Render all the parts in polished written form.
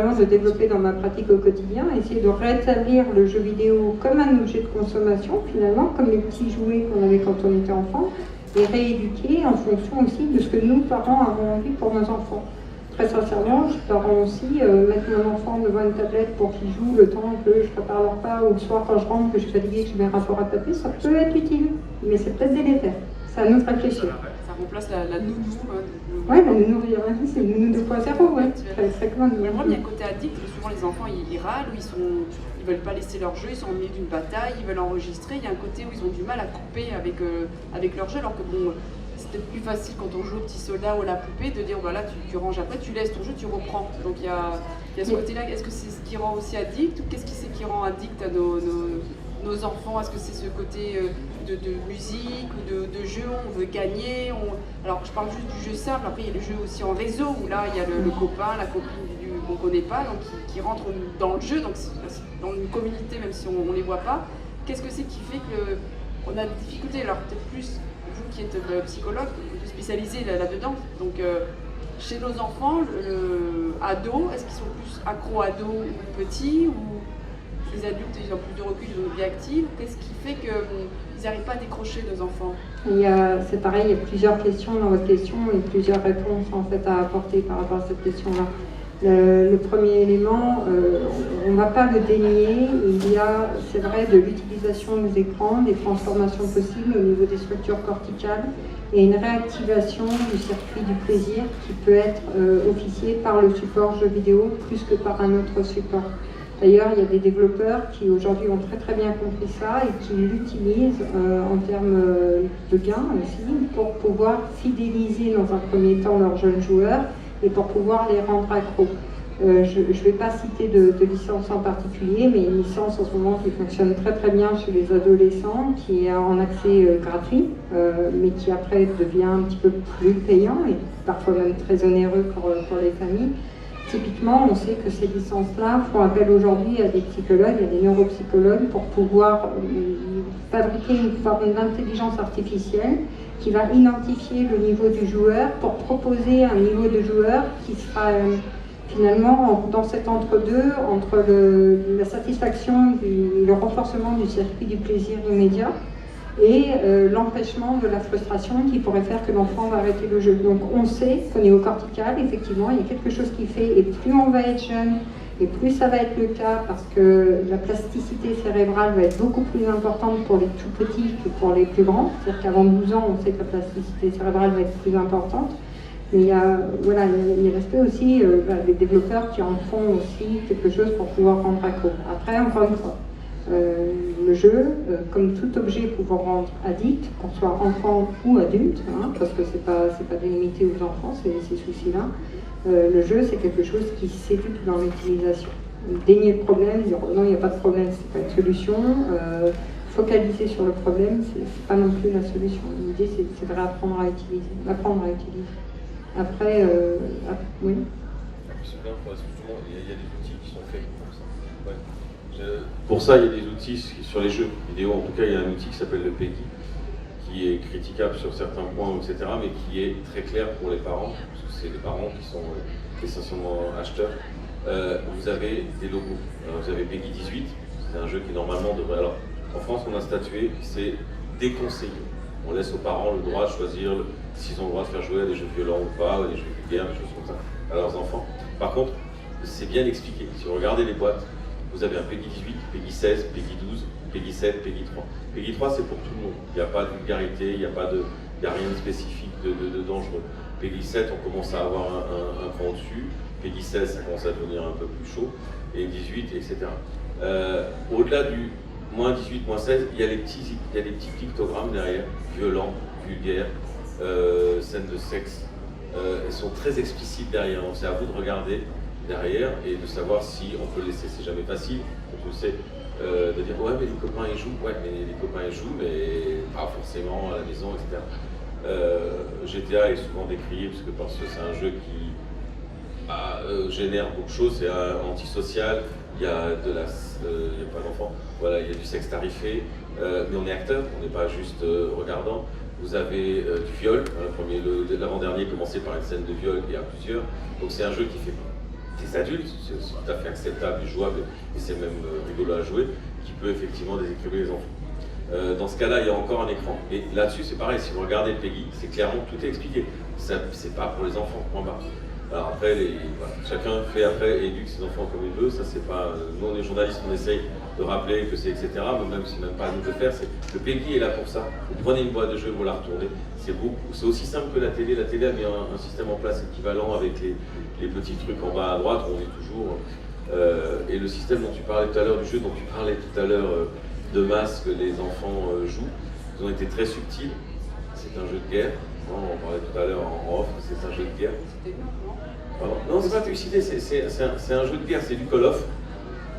de développer dans ma pratique au quotidien, essayer de rétablir le jeu vidéo comme un objet de consommation finalement, comme les petits jouets qu'on avait quand on était enfant, et rééduquer en fonction aussi de ce que nous, parents, avons envie pour nos enfants. Très sincèrement, je parents aussi mettre mon enfant devant une tablette pour qu'il joue le temps que je prépare leur repas, ou le soir quand je rentre, que je suis fatiguée, que je mets un rapport à taper, ça peut être utile, mais c'est peut-être délétère. C'est à nous de réfléchir. Ça remplace la nounou. Oui, la nounou, c'est le nounou 2.0, ouais. Très clairement. Mais moi, il y a un côté addict, souvent les enfants ils râlent, ou ils veulent pas laisser leur jeu, ils sont au milieu d'une bataille, ils veulent enregistrer. Il y a un côté où ils ont du mal à couper avec leur jeu, alors que bon, c'est peut-être plus facile quand on joue au petit soldat ou à la poupée de dire voilà, tu ranges après, tu laisses ton jeu, tu reprends. Donc il y a ce côté-là. Est-ce que c'est ce qui rend aussi addict, ou qu'est-ce qui rend addict à nos enfants? Est-ce que c'est ce côté de musique ou de jeu, on veut gagner Alors je parle juste du jeu simple, après il y a le jeu aussi en réseau, où là il y a le copain, la copine qu'on ne connaît pas, donc qui rentre dans le jeu, donc dans une communauté même si on ne les voit pas. Qu'est-ce que c'est qui fait qu'on a des difficultés? Alors peut-être plus, vous qui êtes psychologue, spécialisé là-dedans, donc chez nos enfants, ados, est-ce qu'ils sont plus accro-ados ou petits, ou les adultes, ils ont plus de recul, ils ont une vie active? Qu'est-ce qui fait qu'ils n'arrivent pas à décrocher, nos enfants? C'est pareil, il y a plusieurs questions dans votre question et plusieurs réponses en fait à apporter par rapport à cette question-là. Le premier élément, on ne va pas le dénier, il y a, c'est vrai, de l'utilisation des écrans, des transformations possibles au niveau des structures corticales et une réactivation du circuit du plaisir qui peut être officié par le support jeu vidéo plus que par un autre support. D'ailleurs, il y a des développeurs qui aujourd'hui ont très bien compris ça et qui l'utilisent en termes de gains aussi pour pouvoir fidéliser dans un premier temps leurs jeunes joueurs et pour pouvoir les rendre accros. Je ne vais pas citer de licence en particulier, mais une licence en ce moment qui fonctionne très bien chez les adolescents, qui est en accès gratuit, mais qui après devient un petit peu plus payant et parfois même très onéreux pour les familles. Typiquement, on sait que ces licences-là font appel aujourd'hui à des psychologues, à des neuropsychologues pour pouvoir fabriquer une forme d'intelligence artificielle qui va identifier le niveau du joueur pour proposer un niveau de joueur qui sera finalement dans cet entre-deux, entre la satisfaction, le renforcement du circuit du plaisir immédiat et l'empêchement de la frustration qui pourrait faire que l'enfant va arrêter le jeu. Donc on sait qu'au niveau cortical, effectivement, il y a quelque chose qui fait, et plus on va être jeune, et plus ça va être le cas, parce que la plasticité cérébrale va être beaucoup plus importante pour les tout petits que pour les plus grands. C'est-à-dire qu'avant 12 ans, on sait que la plasticité cérébrale va être plus importante. Mais il y a l'aspect aussi, les développeurs qui en font aussi quelque chose pour pouvoir rendre accro. Après, encore une fois, le jeu, comme tout objet pouvant rendre addict, qu'on soit enfant ou adulte, parce que c'est pas délimité aux enfants, ces soucis-là, le jeu c'est quelque chose qui s'éduque dans l'utilisation. Dénier le problème, dire non, il n'y a pas de problème, c'est pas une solution. Focaliser sur le problème, c'est pas non plus la solution. L'idée c'est de réapprendre à utiliser, d'apprendre à utiliser. Après, oui. C'est bien, justement, il y a des outils qui sont faits pour ça. Ouais. Pour ça, il y a des outils sur les jeux vidéo. En tout cas, il y a un outil qui s'appelle le PEGI, qui est critiquable sur certains points, etc., mais qui est très clair pour les parents, parce que c'est les parents qui sont essentiellement acheteurs. Vous avez des logos. Vous avez PEGI 18, c'est un jeu qui normalement devrait... Alors, en France, on a statué, c'est déconseillé. On laisse aux parents le droit de choisir s'ils ont le droit de faire jouer à des jeux violents ou pas, des jeux vulgaires, des choses comme ça, à leurs enfants. Par contre, c'est bien expliqué. Si vous regardez les boîtes, vous avez un PEGI 18, PEGI 16, PEGI 12, PEGI 7, PEGI 3. PEGI 3, c'est pour tout le monde. Il n'y a pas de vulgarité, il n'y a rien de spécifique, de dangereux. PEGI 7, on commence à avoir un cran au-dessus. PEGI 16, ça commence à devenir un peu plus chaud. Et 18, etc. Au-delà du moins 18, moins 16, il y a des petits pictogrammes derrière, violents, vulgaires, scènes de sexe. Elles sont très explicites derrière, donc c'est à vous de regarder derrière et de savoir si on peut laisser. C'est jamais facile, je sais, de dire ouais mais les copains ils jouent, ouais mais les copains ils jouent, mais pas forcément à la maison, etc. GTA est souvent décrié parce que c'est un jeu qui génère beaucoup de choses, c'est antisocial, il y a il y a pas d'enfants, voilà, il y a du sexe tarifé, mais on est acteur, on n'est pas juste regardant. Vous avez du viol, l'avant-dernier commençait par une scène de viol et à plusieurs, donc c'est un jeu qui fait des adultes, c'est tout à fait acceptable et jouable, et c'est même rigolo à jouer, qui peut effectivement déséquilibrer les enfants. Dans ce cas-là, il y a encore un écran. Et là-dessus, c'est pareil, si vous regardez Peggy, c'est clairement tout est expliqué. C'est pas pour les enfants, point barre. Alors après, voilà, chacun fait après, éduque ses enfants comme il veut, ça c'est pas... Nous on est journalistes, on essaye de rappeler que c'est etc. Mais même si c'est même pas à nous de le faire, le Peggy est là pour ça. Vous prenez une boîte de jeu, vous la retournez. C'est aussi simple que la télé. La télé a mis un système en place équivalent avec les petits trucs en bas à droite, où on est toujours... et le système dont tu parlais tout à l'heure, du jeu dont tu parlais tout à l'heure, de masse que les enfants jouent, ils ont été très subtils. C'est un jeu de guerre. On parlait tout à l'heure en off, c'est un jeu de guerre. Non, c'est pas publicité, c'est un jeu de guerre, c'est du Call of,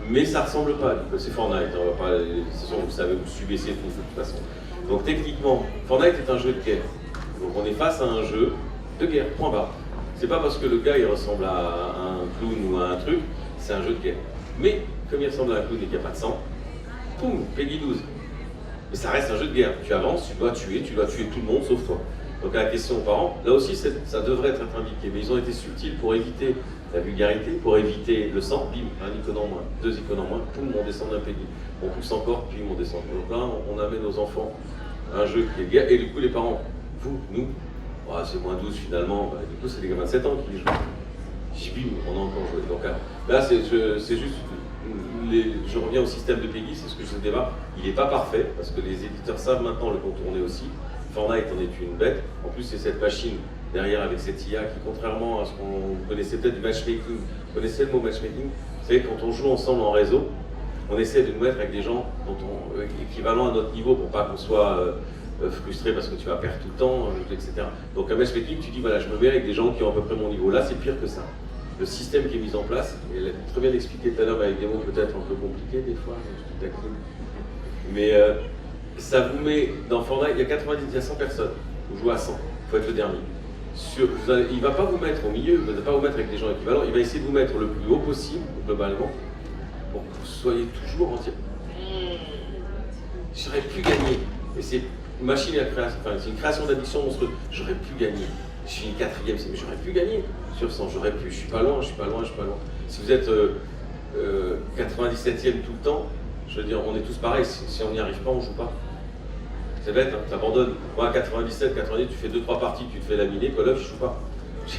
mais ça ressemble pas. C'est Fortnite, on va pas, c'est sûr, vous savez, vous subissez tout de toute façon. Donc techniquement, Fortnite est un jeu de guerre. Donc on est face à un jeu de guerre, point barre. C'est pas parce que le gars il ressemble à un clown ou à un truc, c'est un jeu de guerre. Mais comme il ressemble à un clown et qu'il n'y a pas de sang, poum, Peggy 12. Mais ça reste un jeu de guerre. Tu avances, tu dois tuer tout le monde sauf toi. Donc à la question aux parents, là aussi ça devrait être indiqué, mais ils ont été subtils pour éviter la vulgarité, pour éviter le sang, bim, un icône en moins, 2 icônes en moins, poum, on descend d'un Peggy. On pousse encore, puis on descend. Donc là, on amène nos enfants à un jeu qui est guerre, et du coup les parents, vous, nous, oh, c'est moins 12 finalement, bah, du coup c'est les gamins de 7 ans qui jouent. Bim, on a encore joué. Donc là c'est juste, je reviens au système de Peggy, c'est ce que je débat, il n'est pas parfait, parce que les éditeurs savent maintenant le contourner aussi. Fortnite en est une bête. En plus, c'est cette machine derrière avec cette IA qui, contrairement à ce qu'on connaissait peut-être du matchmaking, vous connaissez le mot matchmaking? Vous savez, quand on joue ensemble en réseau, on essaie de nous mettre avec des gens équivalents à notre niveau pour pas qu'on soit frustré parce que tu vas perdre tout le temps, etc. Donc un matchmaking, tu dis voilà, je me mets avec des gens qui ont à peu près mon niveau. Là, c'est pire que ça. Le système qui est mis en place, et elle a très bien expliqué tout à l'heure avec des mots peut-être un peu compliqués des fois, je te taquine. Mais ça vous met dans Fortnite, il y a 100 personnes, vous jouez à 100, il faut être le dernier. Il ne va pas vous mettre au milieu, il ne va pas vous mettre avec des gens équivalents, il va essayer de vous mettre le plus haut possible, globalement, pour que vous soyez toujours en tir. J'aurais pu gagner. Et c'est une machine à création, enfin, c'est une création d'addiction monstrueuse. J'aurais pu gagner. Je suis 4e, mais j'aurais pu gagner sur 100, j'aurais pu. Je suis pas loin. Si vous êtes 97e tout le temps, je veux dire, on est tous pareils, si on n'y arrive pas, on joue pas. C'est bête, hein, t'abandonnes. Moi, à 97, 90, tu fais 2-3 parties, tu te fais laminer, Call of, je joue pas.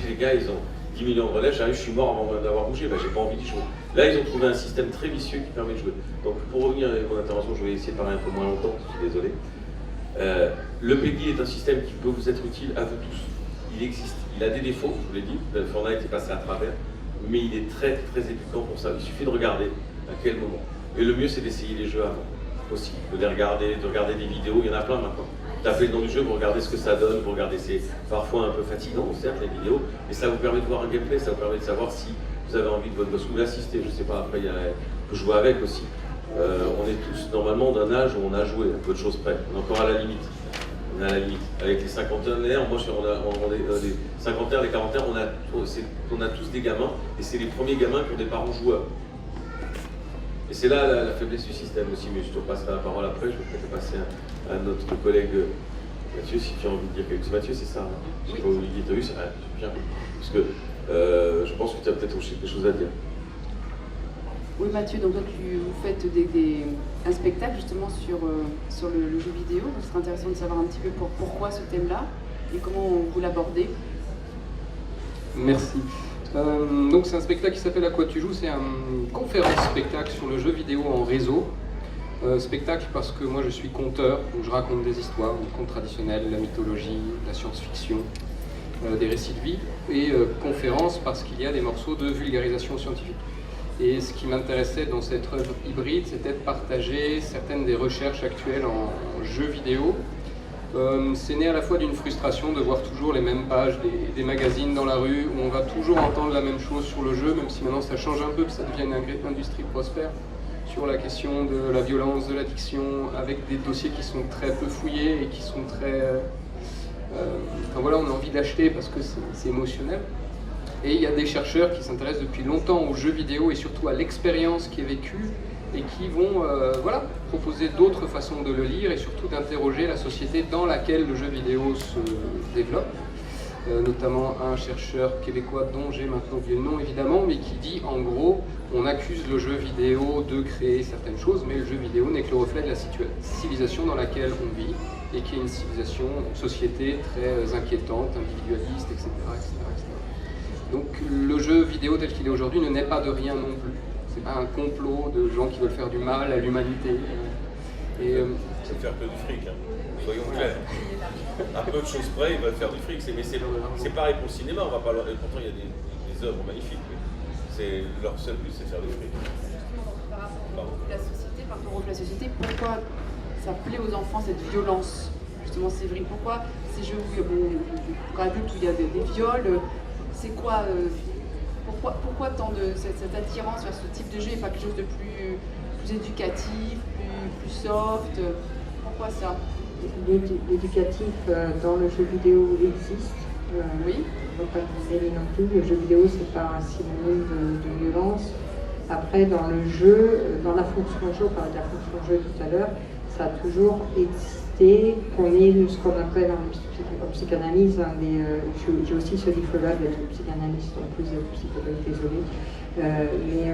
Les gars, ils ont 10 millions de relèves, j'arrive, je suis mort avant d'avoir bougé, j'ai pas envie d'y jouer. Là, ils ont trouvé un système très vicieux qui permet de jouer. Donc, pour revenir à mon intervention, je vais essayer de parler un peu moins longtemps, je suis désolé. Le Peggy est un système qui peut vous être utile à vous tous. Il existe, il a des défauts, je vous l'ai dit, le Fortnite est passé à travers, mais il est très très éduquant pour ça. Il suffit de regarder à quel moment. Et le mieux, c'est d'essayer les jeux avant aussi, de les regarder, de regarder des vidéos, il y en a plein maintenant. Tapez le nom du jeu, vous regardez ce que ça donne, vous regardez, c'est parfois un peu fatigant, certes, les vidéos, mais ça vous permet de voir un gameplay, ça vous permet de savoir si vous avez envie de votre gosse ou l'assister, je sais pas, après il faut jouer avec aussi. On est tous normalement d'un âge où on a joué, à peu de choses près, on est encore à la limite. On est à la limite. Avec les cinquantenaires, moi les cinquantenaires, les quarantenaires, on a tous des gamins, et c'est les premiers gamins qui ont des parents joueurs. Et c'est là la faiblesse du système aussi, mais je te passerai la parole après, je vais peut-être passer à notre collègue Mathieu, si tu as envie de dire quelque chose. Mathieu, c'est ça, hein? Je sais pas, Olivier, t'as vu ça? Bien. Parce que je pense que tu as peut-être aussi quelque chose à dire. Oui, Mathieu, donc toi, vous faites un spectacle justement sur le jeu vidéo. Ce serait intéressant de savoir un petit peu pourquoi ce thème-là et comment vous l'abordez. Merci. Donc c'est un spectacle qui s'appelle À quoi tu joues, c'est un conférence-spectacle sur le jeu vidéo en réseau. Spectacle parce que moi je suis conteur, donc je raconte des histoires, des contes traditionnels, la mythologie, la science-fiction, des récits de vie, et conférence parce qu'il y a des morceaux de vulgarisation scientifique. Et ce qui m'intéressait dans cette œuvre hybride, c'était de partager certaines des recherches actuelles en jeux vidéo. C'est né à la fois d'une frustration de voir toujours les mêmes pages des magazines dans la rue, où on va toujours entendre la même chose sur le jeu, même si maintenant ça change un peu, que ça devient une industrie prospère, sur la question de la violence, de l'addiction, avec des dossiers qui sont très peu fouillés et qui sont très... enfin voilà, on a envie d'acheter parce que c'est émotionnel. Et il y a des chercheurs qui s'intéressent depuis longtemps aux jeux vidéo et surtout à l'expérience qui est vécue, et qui vont proposer d'autres façons de le lire et surtout d'interroger la société dans laquelle le jeu vidéo se développe. notamment un chercheur québécois dont j'ai maintenant oublié le nom évidemment, mais qui dit en gros, on accuse le jeu vidéo de créer certaines choses, mais le jeu vidéo n'est que le reflet de la civilisation dans laquelle on vit, et qui est une civilisation, une société très inquiétante, individualiste, etc., etc., etc. Donc le jeu vidéo tel qu'il est aujourd'hui ne naît pas de rien non plus. C'est pas un complot de gens qui veulent faire du mal à l'humanité. C'est faire que du fric, hein. Soyons clairs. À peu de choses près, ils veulent faire du fric. Mais c'est pareil pour le cinéma, on va pas leur... Et pourtant il y a des œuvres magnifiques. Mais leur seul but c'est de faire du fric. Par rapport à la société, pourquoi ça plaît aux enfants cette violence? Justement, c'est vrai. Pourquoi ces jeux pour adultes où il y a des viols, c'est quoi pourquoi tant de cette attirance vers ce type de jeu et pas quelque chose de plus éducatif, plus soft? Pourquoi ça? L'éducatif dans le jeu vidéo existe. Oui. On ne va pas le dénier non plus. Le jeu vidéo, c'est pas un synonyme de violence. Après, dans le jeu, dans la fonction jeu, on parlait de la fonction jeu tout à l'heure, ça a toujours existé qu'on ait ce qu'on appelle en psychanalyse, j'ai aussi ce livre-là d'être psychanalyste en plus d'être psychologue, désolé, mais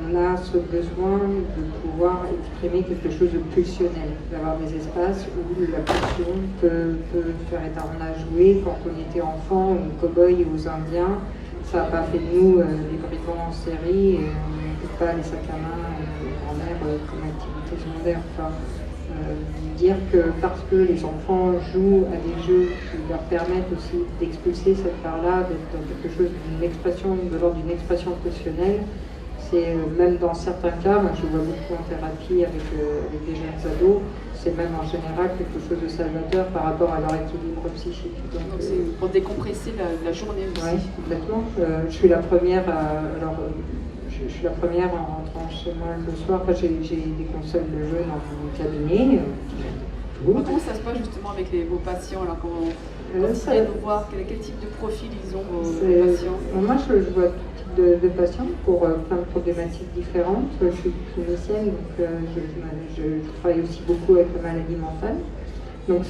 on a ce besoin de pouvoir exprimer quelque chose de pulsionnel, d'avoir des espaces où la pulsion peut faire état. On a joué quand on était enfant aux cow-boys et aux indiens, ça n'a pas fait de nous des brigands en série, et on n'écoute pas les sacs à main en l'air comme activité secondaire. Enfin, dire que parce que les enfants jouent à des jeux qui leur permettent aussi d'expulser cette part-là, d'être dans quelque chose de l'ordre d'une expression pulsionnelle, c'est même dans certains cas, moi je vois beaucoup en thérapie avec des jeunes ados, c'est même en général quelque chose de salvateur par rapport à leur équilibre psychique. Donc c'est pour décompresser la journée aussi. Oui, complètement. Je suis la première je suis la première en rentrant chez moi le soir. Enfin, j'ai des consoles de jeux dans mon cabinet. Comment ça se passe justement avec vos patients alors, quand ils viennent vous voir, quel type de profil ils ont vos patients? Moi, je vois tout type de patients pour plein de problématiques différentes. Je suis clinicienne, donc je travaille aussi beaucoup avec la maladie mentale. Donc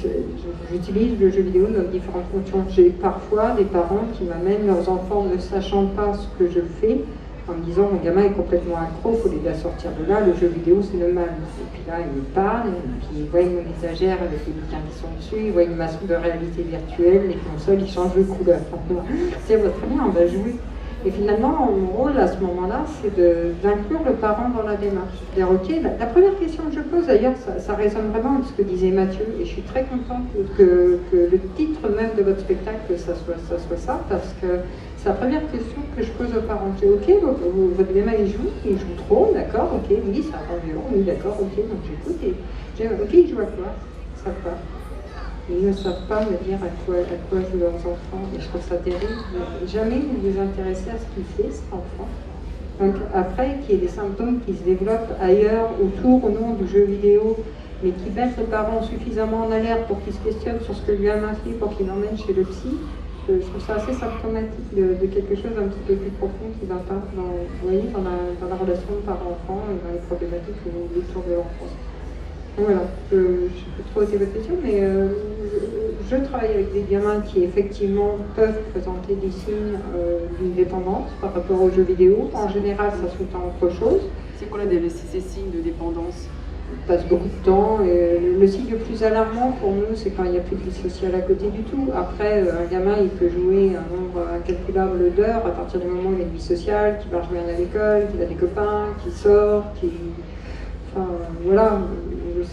j'utilise le jeu vidéo dans différentes fonctions. J'ai parfois des parents qui m'amènent leurs enfants ne sachant pas ce que je fais, en me disant mon gamin est complètement accro, il faut les sortir de là, le jeu vidéo c'est le mal. Et puis là ils me parlent, et puis ils voient mon étagère avec les bouquins qui sont dessus, ils voient une masse de réalité virtuelle, les consoles ils changent de couleur. C'est très bien, on va jouer. Et finalement, mon rôle à ce moment-là, c'est d'inclure le parent dans la démarche. C'est-à-dire, ok, la première question que je pose, d'ailleurs, ça résonne vraiment avec ce que disait Mathieu, et je suis très contente que le titre même de votre spectacle, ça soit ça, parce que c'est la première question que je pose aux parents. Je dis, ok, votre gamin il joue trop, d'accord, ok, oui, ça rend violent, oui, d'accord, ok, donc j'écoute, et je dis, ok, il joue à quoi? Ils ne savent pas. Ils ne savent pas me dire à quoi jouent leurs enfants, et je trouve ça terrible. Jamais ils les intéressaient à ce qu'il fait, cet enfant. Donc après, qu'il y ait des symptômes qui se développent ailleurs, autour ou non du jeu vidéo, mais qui mettent le parent suffisamment en alerte pour qu'il se questionne sur ce que lui a fait, pour qu'il l'emmène chez le psy, je trouve ça assez symptomatique de quelque chose d'un petit peu plus profond qui va pas dans la relation parent-enfant et dans les problématiques autour de l'enfance. Voilà, je ne sais plus trop poser votre question, mais je travaille avec des gamins qui effectivement peuvent présenter des signes d'une dépendance par rapport aux jeux vidéo. En général, ça sous-tend autre chose. C'est quoi ces signes de dépendance? On passe beaucoup de temps. Le signe le plus alarmant pour nous, c'est quand il n'y a plus de vie sociale à côté du tout. Après, un gamin, il peut jouer un nombre incalculable d'heures à partir du moment où il a une vie sociale, qu'il va rejoindre à l'école, qu'il a des copains, qu'il sort, Enfin, voilà,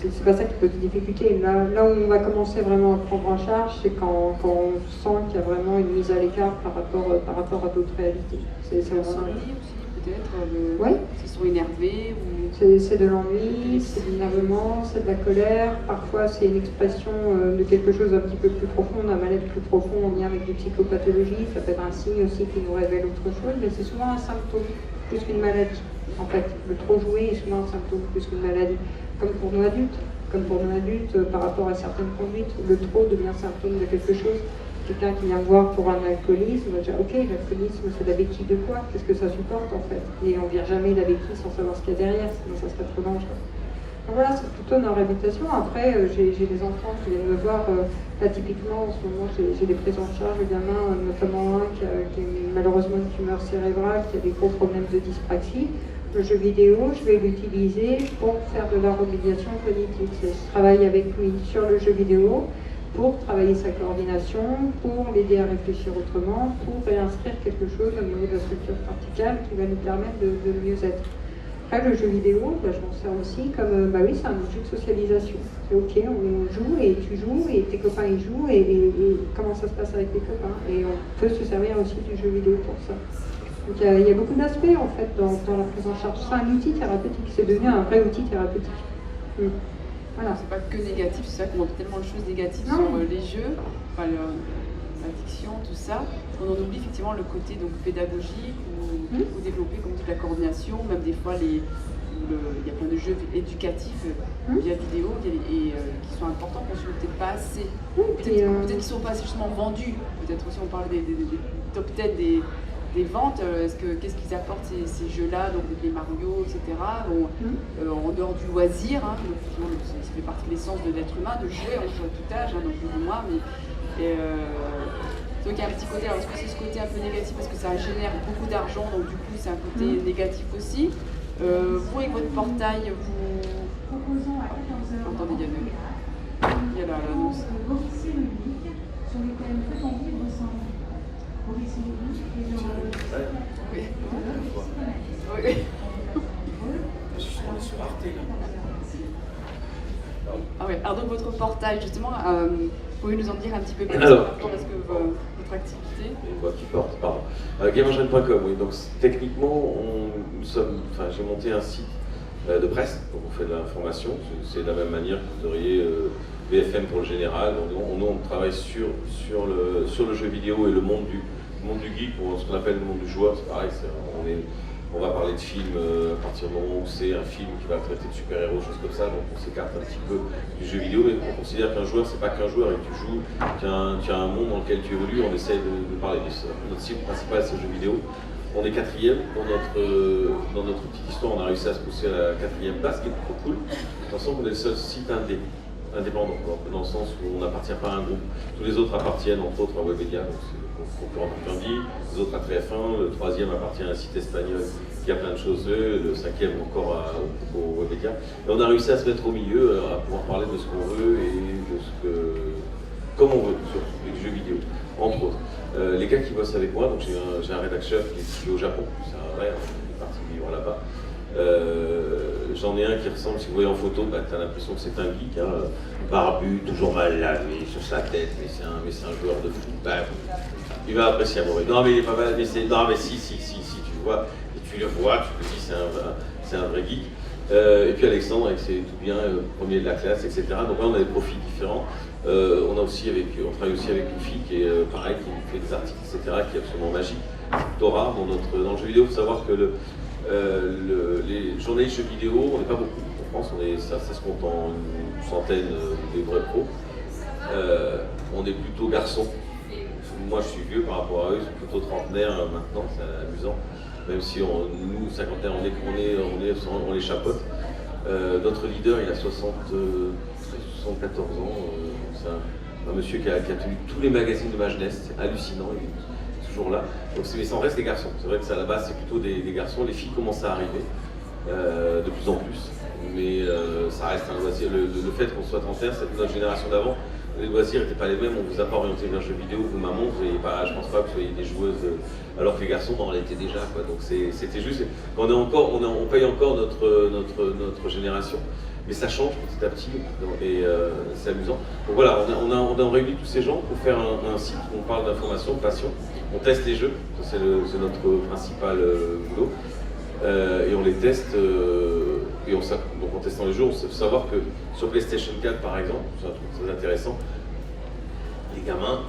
c'est pas ça qui pose des difficultés. Là où on va commencer vraiment à prendre en charge, c'est quand on sent qu'il y a vraiment une mise à l'écart par rapport à d'autres réalités. C'est vraiment aussi, peut-être, oui. S'ils sont énervés ou... C'est de l'ennui, c'est de l'énervement, c'est de la colère. Parfois, c'est une expression de quelque chose un petit peu plus profond, d'un mal-être plus profond en lien avec des psychopathologies. Ça peut être un signe aussi qui nous révèle autre chose, mais c'est souvent un symptôme plus qu'une maladie. En fait, le trop jouer est souvent un symptôme plus qu'une maladie. Comme pour nous adultes, par rapport à certaines conduites, le trop devient symptôme de quelque chose. Quelqu'un qui vient voir pour un alcoolisme va dire ok, l'alcoolisme c'est la béquille de quoi? Qu'est-ce que ça supporte en fait? Et on ne vire jamais la béquille sans savoir ce qu'il y a derrière, sinon ça serait trop dangereux. Donc voilà, c'est plutôt notre réputation. Après, j'ai des enfants qui viennent me voir. Là, typiquement, en ce moment, j'ai des prises en charge de gamins, notamment un qui a malheureusement une tumeur cérébrale, qui a des gros problèmes de dyspraxie. Le jeu vidéo, je vais l'utiliser pour faire de la remédiation cognitive. Je travaille avec lui sur le jeu vidéo pour travailler sa coordination, pour l'aider à réfléchir autrement, pour réinscrire quelque chose au niveau de la structure corticale qui va nous permettre de mieux être. Après, le jeu vidéo, je m'en sers aussi comme, oui, c'est un outil de socialisation. C'est ok, on joue et tu joues et tes copains ils jouent et comment ça se passe avec tes copains. Et on peut se servir aussi du jeu vidéo pour ça. Donc il y a beaucoup d'aspects en fait dans la prise en charge. C'est un outil thérapeutique, c'est devenu un vrai outil thérapeutique. Voilà. C'est pas que négatif, c'est vrai qu'on voit tellement de choses négatives sur les jeux, enfin, l'addiction, tout ça, qu'on en oublie effectivement le côté donc, pédagogique ou développer comme dit, la coordination, même des fois il y a plein de jeux éducatifs via vidéo qui sont importants, qu'on ne suit peut-être pas assez. Peut-être qu'ils ne sont pas assez justement vendus. Peut-être aussi on parle des top 10 des ventes, qu'est-ce qu'ils apportent ces jeux-là, donc les Mario, etc. Bon, en dehors du loisir, donc, ça fait partie de l'essence de l'être humain, de jouer, on joue à tout âge, donc plus ou moins, mais donc il y a un petit côté, alors est-ce que c'est ce côté un peu négatif parce que ça génère beaucoup d'argent, donc du coup c'est un côté négatif aussi. Vous avec votre portail, vous... Attendez, il y a l'annonce. Oui. Je suis sur Arte là. Ah ouais. Alors donc votre portail justement, pouvez nous en dire un petit peu plus Alors, par rapport à ce que votre activité. Une voix qui porte, pardon. Gameengine.com, oui. Donc techniquement, j'ai monté un site de presse, donc on fait de l'information. C'est de la même manière que vous auriez BFM pour le général. Nous, on travaille sur le jeu vidéo et le monde du geek, ou ce qu'on appelle le monde du joueur. C'est pareil, on va parler de films à partir du moment où c'est un film qui va traiter de super-héros, choses comme ça, donc on s'écarte un petit peu du jeu vidéo, mais on considère qu'un joueur, c'est pas qu'un joueur et que tu joues, qu'il y a un monde dans lequel tu évolues, on essaie de parler de ça. Notre cible principale, c'est le jeu vidéo. On est 4e dans notre petite histoire, on a réussi à se pousser à la 4e place, ce qui est trop cool, dans le sens qu'on est le seul site indépendant, dans le sens où on n'appartient pas à un groupe. Tous les autres appartiennent entre autres à Webedia, donc c'est concurrent de Candy, les autres à TF1, le 3e appartient à un site espagnol qui a plein de choses, le 5e encore au Webedia. Et on a réussi à se mettre au milieu, à pouvoir parler de ce qu'on veut et comme on veut sur les jeux vidéo, entre autres. Les gars qui bossent avec moi, donc j'ai un rédacteur qui est au Japon, c'est un vrai, il est parti vivre là-bas. J'en ai un qui ressemble, si vous voyez en photo, t'as l'impression que c'est un geek, barbu, toujours mal lavé sur sa tête, mais c'est un joueur de foot. Il va apprécier à mourir. Non mais il est pas mal, mais si, tu le vois, et tu le vois, tu te dis c'est un vrai geek. Et puis Alexandre, avec ses tout bien, premier de la classe, etc. Donc là on a des profils différents. On travaille aussi avec une fille qui est pareil, qui fait des articles, etc., qui est absolument magique. C'est plutôt rare dans le jeu vidéo. Il faut savoir que les journalistes jeux vidéo, on n'est pas beaucoup en France, ça se compte en une centaine des vrais pros. On est plutôt garçons. Moi je suis vieux par rapport à eux, ils sont plutôt trentenaires maintenant, c'est amusant. Même si nous, cinquantaires, on les chapeaute. Notre leader, il a 74 ans. C'est un monsieur qui a tenu tous les magazines de ma jeunesse, c'est hallucinant, il est toujours là. Donc, mais ça en reste des garçons. C'est vrai que ça, à la base, c'est plutôt des garçons. Les filles commencent à arriver de plus en plus. Mais ça reste un loisir. Le fait qu'on soit trentenaire, c'est notre génération d'avant. Les loisirs n'étaient pas les mêmes, on vous a pas orienté vers le jeu vidéo, vous maman, je pense pas que vous soyez des joueuses, alors que les garçons, on l'était déjà, quoi. Donc c'était juste, on paye encore notre génération, mais ça change petit à petit, et c'est amusant. Donc voilà, on a réuni tous ces gens pour faire un site où on parle d'information, de passion, on teste les jeux, c'est notre principal boulot, et on les teste, donc en testant les jeux, on sait savoir que sur PlayStation 4 par exemple, c'est un truc très intéressant, les gamins,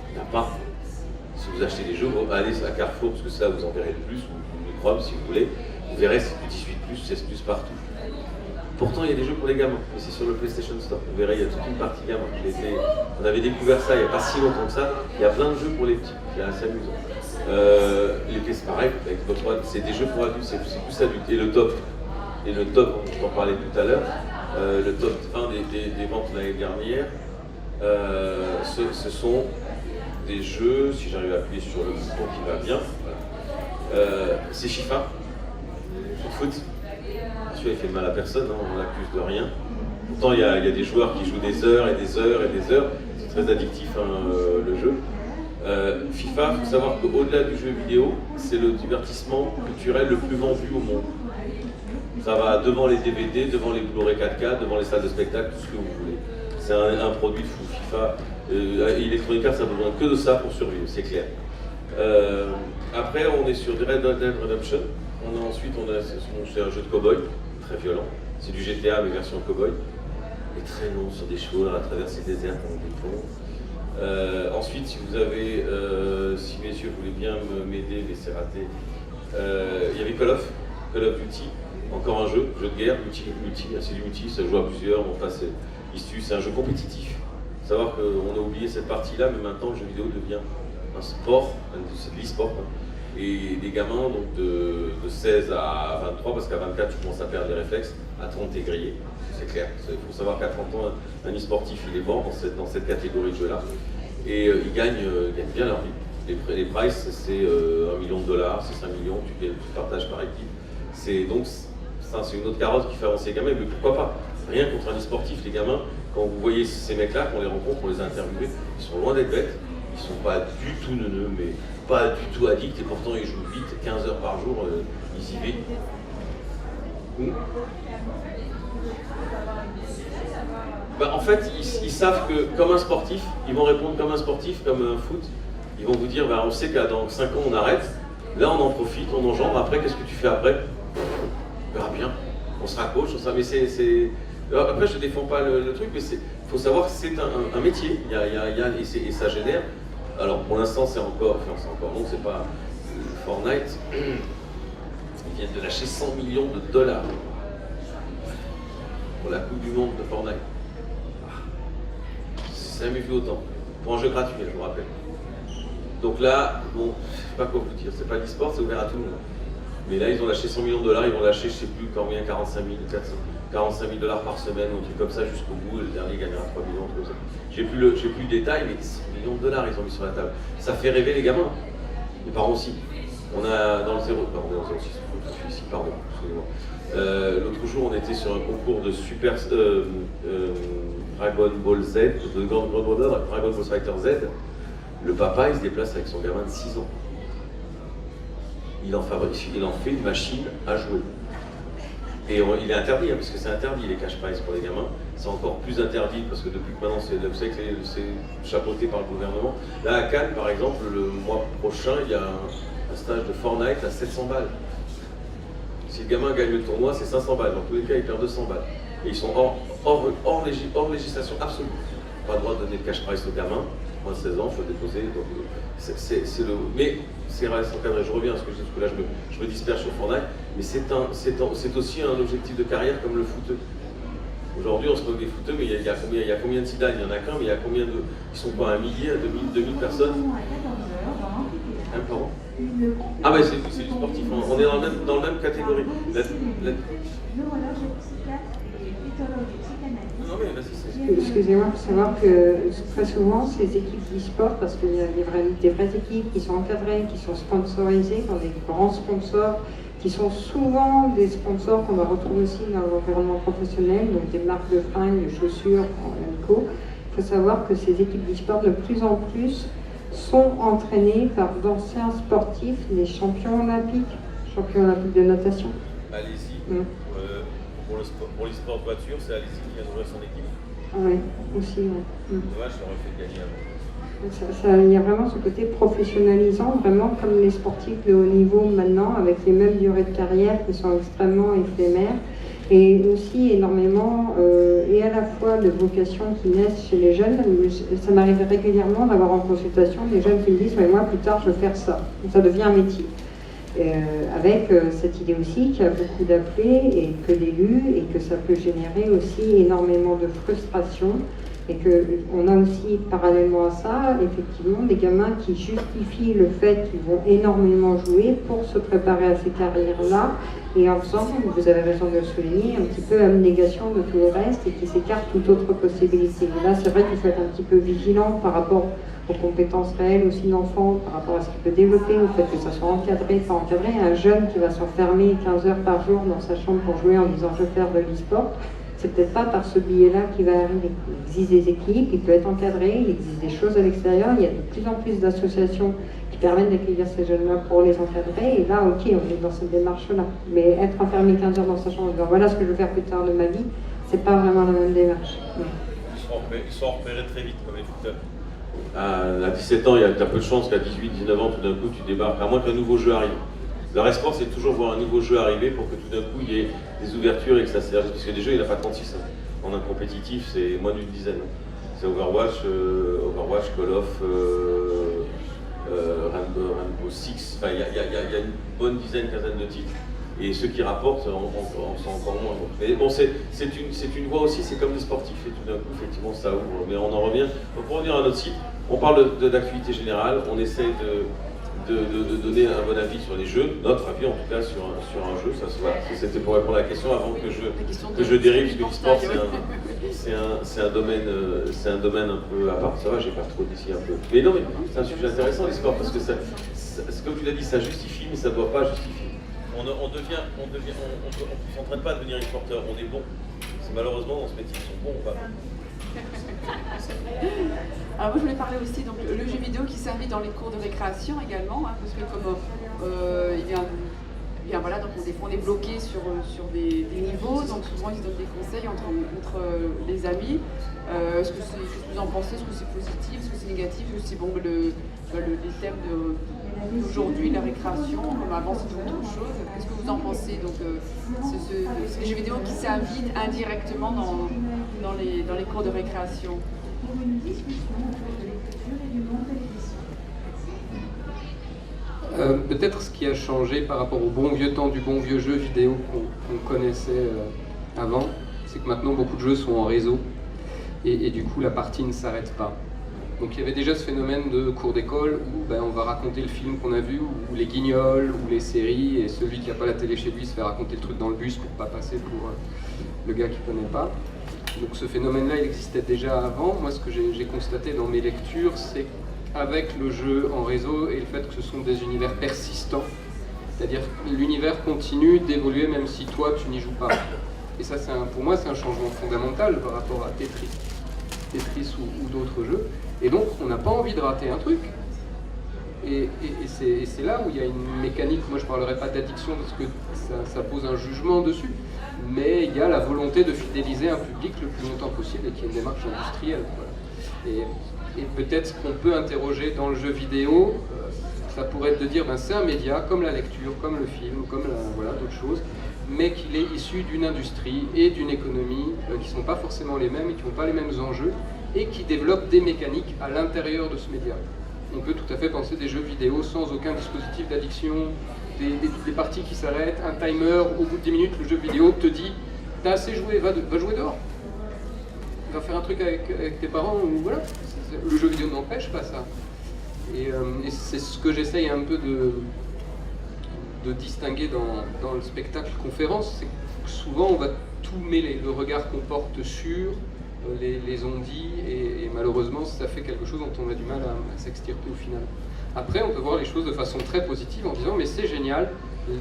il n'y a pas. Si vous achetez des jeux, allez à Carrefour, parce que c'est là vous en verrez le plus, ou le Chrome si vous voulez, vous verrez c'est du 18+, 16+, partout. Pourtant il y a des jeux pour les gamins, mais c'est sur le PlayStation Store, vous verrez il y a toute une partie gamin. On avait découvert ça il n'y a pas si longtemps que ça, il y a plein de jeux pour les petits, c'est assez amusant. Les PS pareil, avec Xbox One, c'est des jeux pour adultes, c'est plus adulte. Et le top, je t'en parlais tout à l'heure, le top 1 des ventes de l'année dernière, ce sont des jeux, si j'arrive à appuyer sur le bouton qui va bien, voilà. C'est FIFA, sur foot. Celui-là, il fait mal à personne, hein, on l'accuse de rien. Pourtant, il y a des joueurs qui jouent des heures et des heures et des heures. C'est très addictif, hein, le jeu. FIFA, il faut savoir qu'au-delà du jeu vidéo, c'est le divertissement culturel le plus vendu au monde. Ça va devant les DVD, devant les Blu-ray 4K, devant les salles de spectacle, tout ce que vous voulez. C'est un produit de fou. FIFA, Electronic Arts a besoin que de ça pour survivre, c'est clair. Après, on est sur Red Dead Redemption. Ensuite, c'est un jeu de cow-boy, très violent. C'est du GTA, mais version cow-boy. Et très long, sur des chevaux, dans la traversée déserte, avec des ponts. Ensuite, si vous avez, si messieurs voulaient bien m'aider, mais c'est raté, il y avait Call of Duty, encore un jeu de guerre, multi, c'est du multi, ça joue à plusieurs, enfin c'est un jeu compétitif. Il faut savoir qu'on a oublié cette partie-là, mais maintenant le jeu vidéo devient un sport, c'est de l'e-sport. Hein. Et des gamins donc de 16 à 23, parce qu'à 24 tu commences à perdre les réflexes, à 30 t'es grillé, c'est clair. Il faut savoir qu'à 30 ans, un e-sportif il est mort dans cette catégorie de jeu-là. Et ils gagnent bien leur vie. Les prices c'est 1 million de dollars, c'est 5 millions, tu partages par équipe. Donc c'est une autre carotte qui fait avancer les gamins, mais pourquoi pas? Rien contre un e-sportif, les gamins, quand vous voyez ces mecs-là, qu'on les rencontre, on les a interviewés, ils sont loin d'être bêtes, ils sont pas du tout neuneux, mais pas du tout addicts, et pourtant ils jouent vite, 15 heures par jour, ils y vivent. Bah, en fait, ils savent que, comme un sportif, ils vont répondre comme un sportif, comme un foot, ils vont vous dire, bah, on sait qu'à dans 5 ans on arrête, là on en profite, on enjambe, après qu'est-ce que tu fais après? On verra bien, on sera coach, mais après je ne défends pas le truc, mais il faut savoir que c'est un métier, et ça génère. Alors pour l'instant c'est encore long, c'est pas Fortnite, ils viennent de lâcher 100 millions de dollars pour la Coupe du Monde de Fortnite. C'est jamais vu autant, pour un jeu gratuit, je vous rappelle. Donc là, bon, je sais pas quoi vous dire, c'est pas l'e-sport, c'est ouvert à tout le monde. Mais là ils ont lâché 100 millions de dollars, ils vont lâcher je sais plus combien, 45 000 dollars par semaine, un truc comme ça jusqu'au bout, le dernier gagnera 3 millions, comme ça. J'ai plus le détail, mais 100 millions de dollars ils ont mis sur la table. Ça fait rêver les gamins, les parents aussi. On a dans le 06, pardon, excusez-moi. L'autre jour on était sur un concours de Super Dragon Ball Z, de Dragon Ball Fighter Z. Le papa il se déplace avec son gamin de 6 ans. Il en fait une machine à jouer. Et il est interdit, hein, parce que c'est interdit les cash prizes pour les gamins. C'est encore plus interdit parce que depuis que maintenant c'est chapeauté par le gouvernement. Là à Cannes par exemple, le mois prochain, il y a un stage de Fortnite à 700 balles. Si le gamin gagne le tournoi, c'est 500 balles. Dans tous les cas, il perd 200 balles. Et ils sont hors législation absolue. Pas le droit de donner de cash prize aux gamins. Moins de 16 ans, il faut déposer. Donc, mais c'est encadré. Je reviens à ce que je dis, parce que là je me disperse sur Fortnite. Mais c'est aussi un objectif de carrière comme le footeux. Aujourd'hui, on se moque des footeux, mais il y a combien de Zidane? Il n'y en a qu'un, mais il y a combien de. Ils sont quoi, 1 millier, 2000 personnes? Hein, pardon? Ah, bah c'est du sportif, on est dans la même catégorie. Non, mais vas-y, excusez-moi, il faut savoir que très souvent, ces équipes d'e-sport, parce qu'il y a des vraies équipes qui sont encadrées, qui sont sponsorisées par des grands sponsors, qui sont souvent des sponsors qu'on va retrouver aussi dans l'environnement professionnel, donc des marques de fringues, de chaussures, en co. Il faut savoir que ces équipes d'e-sport, de plus en plus, sont entraînées par d'anciens sportifs, des champions olympiques de natation. Allez-y. Pour les sports de voiture, c'est Allez-y qui vient d'ouvrir son équipe. Oui, aussi. Ouais. Dommage, ça aurait fait gagner avant. Il y a vraiment ce côté professionnalisant, vraiment comme les sportifs de haut niveau maintenant, avec les mêmes durées de carrière qui sont extrêmement éphémères, et aussi énormément, et à la fois de vocations qui naissent chez les jeunes. Ça m'arrive régulièrement d'avoir en consultation des jeunes qui me disent « mais moi plus tard je veux faire ça », ça devient un métier. Avec cette idée aussi qu'il y a beaucoup d'appelés et que d'élus, et que ça peut générer aussi énormément de frustration Et qu'on a aussi, parallèlement à ça, effectivement, des gamins qui justifient le fait qu'ils vont énormément jouer pour se préparer à ces carrières-là, et en faisant, vous avez raison de le souligner, un petit peu abnégation de tout le reste, et qui s'écartent toute autre possibilité. Et là, c'est vrai qu'il faut être un petit peu vigilant par rapport aux compétences réelles aussi de l'enfant, par rapport à ce qu'il peut développer, au fait que ça soit encadré, pas encadré. Un jeune qui va s'enfermer 15 heures par jour dans sa chambre pour jouer en disant je vais faire de l'e-sport, c'est peut-être pas par ce biais-là qu'il va arriver. Il existe des équipes, il peut être encadré, il existe des choses à l'extérieur, il y a de plus en plus d'associations qui permettent d'accueillir ces jeunes-là pour les encadrer, et là, ok, on est dans cette démarche-là. Mais être enfermé 15 heures dans sa chambre en disant voilà ce que je veux faire plus tard de ma vie, c'est pas vraiment la même démarche. Ils sont repérés très vite comme les footeurs. À 17 ans, il y a peu de chances qu'à 18, 19 ans, tout d'un coup, tu débarques, à moins qu'un nouveau jeu arrive. Le restaurant, c'est toujours voir un nouveau jeu arriver pour que tout d'un coup, il y ait des ouvertures et que ça s'élargisse. Parce que des jeux, il n'y en a pas 36. Hein. En un compétitif, c'est moins d'une dizaine. C'est Overwatch, Call of, Rainbow Six. Enfin, il y a une bonne dizaine, quinzaine de titres. Et ceux qui rapportent, on sent encore moins. Mais bon, c'est une voie aussi, c'est comme des sportifs. Et tout d'un coup, effectivement, ça ouvre. Mais on en revient. Donc, pour revenir à notre site, on parle d'activité générale. On essaie de donner un bon avis sur les jeux, notre avis en tout cas sur un jeu. Voilà, c'était pour répondre à la question avant que je dérive, parce que l'e-sport c'est un domaine un peu à part. Ça va, j'ai pas trop d'ici un peu. Mais non, mais c'est un sujet intéressant l'e-sport parce que comme tu l'as dit, ça justifie, mais ça ne doit pas justifier. On s'entraîne pas à devenir e-sporteur, on est bon. C'est malheureusement dans ce métier, ils sont bons ou pas. Alors moi je voulais parler aussi donc le jeu vidéo qui servit dans les cours de récréation également, hein, parce que comme voilà, donc des fois on est bloqué sur des niveaux, donc souvent ils donnent des conseils entre les amis. Qu'est-ce que vous en pensez? Est-ce que c'est positif? Est-ce que c'est négatif? Est-ce que c'est bon les thèmes d'aujourd'hui, la récréation, comme avant c'était autre chose? Qu'est-ce que vous en pensez? Donc c'est les jeux vidéo qui s'invitent indirectement dans les cours de récréation. Peut-être ce qui a changé par rapport au bon vieux temps du bon vieux jeu vidéo qu'on connaissait avant, c'est que maintenant beaucoup de jeux sont en réseau et du coup la partie ne s'arrête pas. Donc il y avait déjà ce phénomène de cours d'école où on va raconter le film qu'on a vu, ou les guignols, ou les séries, et celui qui n'a pas la télé chez lui se fait raconter le truc dans le bus pour pas passer pour le gars qui ne connaît pas. Donc ce phénomène-là, il existait déjà avant. Moi, ce que j'ai constaté dans mes lectures, c'est qu'avec le jeu en réseau et le fait que ce sont des univers persistants, c'est-à-dire que l'univers continue d'évoluer même si toi, tu n'y joues pas. Et ça, pour moi, c'est un changement fondamental par rapport à Tetris ou d'autres jeux. Et donc, on n'a pas envie de rater un truc. Et c'est là où il y a une mécanique, moi je ne parlerai pas d'addiction parce que ça pose un jugement dessus, mais il y a la volonté de fidéliser un public le plus longtemps possible et qui est une démarche industrielle. Voilà. Et peut-être ce qu'on peut interroger dans le jeu vidéo, ça pourrait être de dire c'est un média comme la lecture, comme le film, comme d'autres choses, mais qu'il est issu d'une industrie et d'une économie qui ne sont pas forcément les mêmes et qui n'ont pas les mêmes enjeux et qui développent des mécaniques à l'intérieur de ce média. On peut tout à fait penser des jeux vidéo sans aucun dispositif d'addiction, des parties qui s'arrêtent, un timer, au bout de 10 minutes, le jeu vidéo te dit « T'as assez joué, va jouer dehors. Va faire un truc avec tes parents, ou voilà. » Le jeu vidéo n'empêche pas ça. Et c'est ce que j'essaye un peu de distinguer dans le spectacle conférence, c'est que souvent on va tout mêler, le regard qu'on porte sur les on-dit, et malheureusement ça fait quelque chose dont on a du mal à s'extirper au final. Après on peut voir les choses de façon très positive en disant mais c'est génial,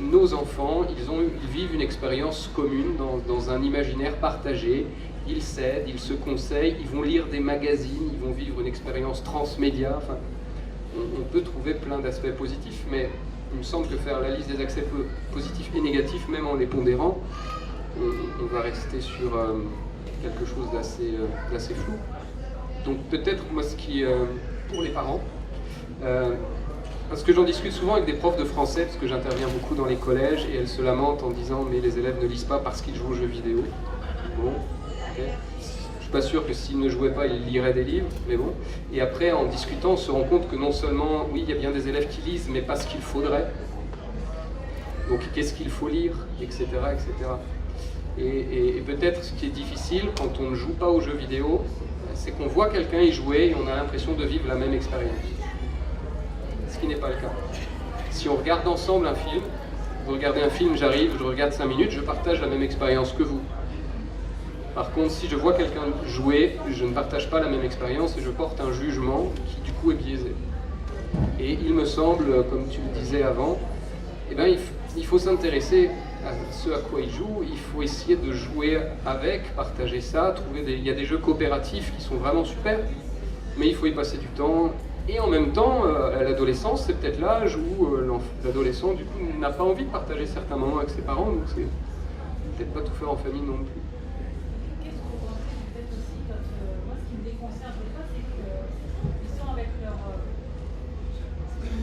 nos enfants ils vivent une expérience commune dans un imaginaire partagé, ils s'aident, ils se conseillent, ils vont lire des magazines, ils vont vivre une expérience transmédia, enfin on peut trouver plein d'aspects positifs, mais il me semble que faire la liste des aspects positifs et négatifs, même en les pondérant, on va rester sur quelque chose d'assez flou. Donc peut-être moi ce qui, pour les parents, parce que j'en discute souvent avec des profs de français, parce que j'interviens beaucoup dans les collèges, et elles se lamentent en disant mais les élèves ne lisent pas parce qu'ils jouent aux jeux vidéo. Bon, ok. Je suis pas sûr que s'ils ne jouaient pas, ils liraient des livres, mais bon. Et après, en discutant, on se rend compte que non seulement, oui, il y a bien des élèves qui lisent, mais pas ce qu'il faudrait. Donc qu'est-ce qu'il faut lire, etc., etc. Et peut-être ce qui est difficile quand on ne joue pas aux jeux vidéo, c'est qu'on voit quelqu'un y jouer et on a l'impression de vivre la même expérience. Ce qui n'est pas le cas. Si on regarde ensemble un film, vous regardez un film, j'arrive, je regarde 5 minutes, je partage la même expérience que vous. Par contre, si je vois quelqu'un jouer, je ne partage pas la même expérience et je porte un jugement qui du coup est biaisé. Et il me semble, comme tu le disais avant, eh ben, il faut s'intéresser à ce à quoi il joue, il faut essayer de jouer avec, partager ça, il y a des jeux coopératifs qui sont vraiment super, mais il faut y passer du temps. Et en même temps, à l'adolescence, c'est peut-être l'âge où l'adolescent du coup n'a pas envie de partager certains moments avec ses parents, donc c'est peut-être pas tout faire en famille non plus. Qu'est-ce que vous pensez peut-être aussi moi, ce qui me déconcerte des fois, c'est qu'ils sont avec leur...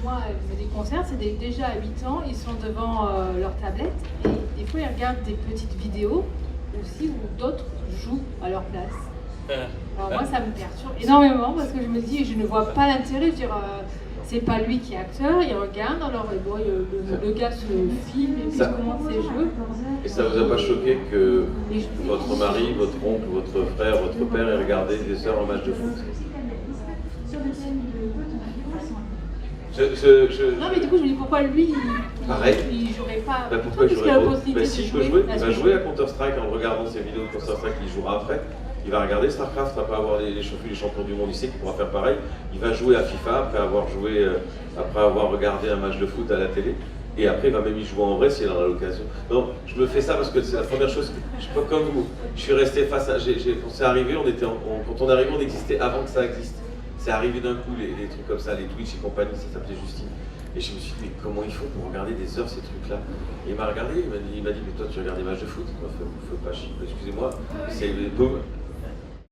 Moi, me déconcerte, c'est déjà à 8 ans, ils sont devant leur tablette et des fois ils regardent des petites vidéos aussi où d'autres jouent à leur place. Alors moi ça me perturbe énormément parce que je me dis, je ne vois pas l'intérêt, je veux dire, c'est pas lui qui est acteur, il regarde, alors bon, le gars se filme et puis il commence ses jeux. Et ça vous a pas choqué que votre mari, votre oncle, votre frère, votre père ait regardé des heures en match de foot? Non mais du coup je me dis pourquoi lui il jouerait pas. Bah pourquoi il jouerait pas? Si je peux jouer, il va jouer à à Counter-Strike en regardant ses vidéos de Counter-Strike qu'il jouera après. Il va regarder StarCraft après avoir les champions du monde, il sait qu'il pourra faire pareil. Il va jouer à FIFA après avoir regardé un match de foot à la télé. Et après, il va même y jouer en vrai s'il en a l'occasion. Non, je me fais ça parce que c'est la première chose. Je suis pas comme vous. Je suis resté face à. Quand c'est arrivé, quand on est arrivé, on existait avant que ça existe. C'est arrivé d'un coup, les trucs comme ça, les Twitch et compagnie, ça s'appelait Justine. Et je me suis dit, mais comment il faut pour regarder des heures ces trucs-là? Et il m'a regardé, il m'a dit, mais toi tu regardes des matchs de foot? Faut pas chier, excusez-moi, c'est boum.